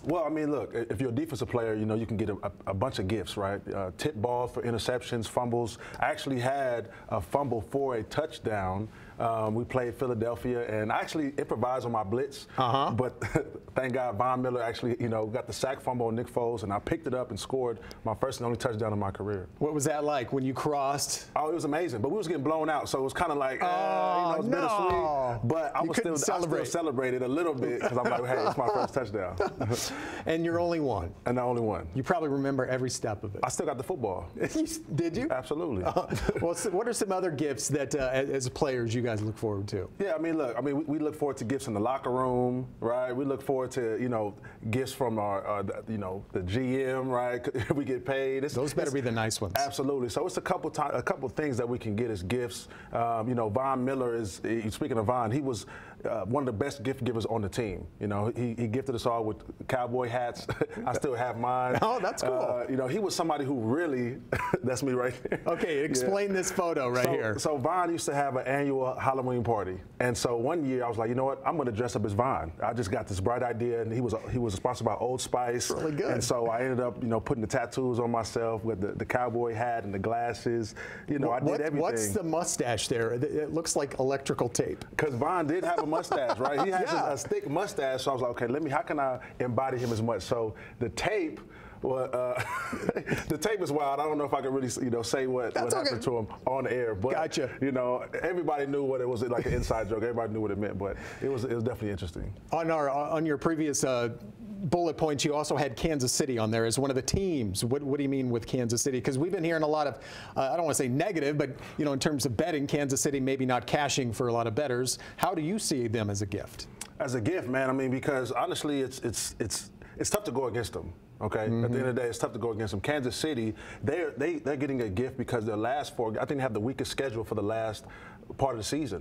Well, I mean, look, if you're a defensive player, you know, you can get a bunch of gifts, right? Tip ball for interceptions, fumbles. I actually had a fumble for a touchdown. We played Philadelphia, and I actually improvised on my blitz. But thank God Von Miller actually, you know, got the sack fumble on Nick Foles, and I picked it up and scored my first and only touchdown in my career. What was that like when you crossed? Oh, it was amazing. But we was getting blown out, so it was kind of like, you know, it was bittersweet. But I still celebrated a little bit because I'm like, hey, it's my first touchdown. And you're only one. And the only one. You probably remember every step of it. I still got the football. Did you? Absolutely. Well, so what are some other gifts that, as players, you guys look forward to? Yeah, I mean, look, we look forward to gifts in the locker room, right? We look forward to, you know, gifts from our, you know, the GM, right? We get paid. Those better be the nice ones. Absolutely. So it's a couple things that we can get as gifts. You know, Von Miller is. Speaking of Von, he was one of the best gift givers on the team. You know, he gifted us all with Cowboy hats. I still have mine. Oh, that's cool. You know, he was somebody who really, that's me right there. Okay, explain this photo here. So Von used to have an annual Halloween party. And so one year I was like, you know what, I'm going to dress up as Von. I just got this bright idea, and he was sponsored by Old Spice. Really good. And so I ended up, you know, putting the tattoos on myself with the cowboy hat and the glasses. You know, I did everything. What's the mustache there? It looks like electrical tape. Because Von did have a mustache, right? He has a thick mustache, so I was like, okay, how can I embody him as much? So the tape. Well, the tape is wild. I don't know if I can really, you know, say what happened to him on the air. But, gotcha. You know, everybody knew what it was, like an inside joke. Everybody knew what it meant, but it was definitely interesting. On your previous bullet points, you also had Kansas City on there as one of the teams. What do you mean with Kansas City? Because we've been hearing a lot of, I don't want to say negative, but, you know, in terms of betting, Kansas City maybe not cashing for a lot of bettors. How do you see them as a gift? As a gift, man. I mean, because honestly, it's tough to go against them. Okay, at the end of the day, it's tough to go against them. Kansas City, they're getting a gift because their last four, I think they have the weakest schedule for the last part of the season.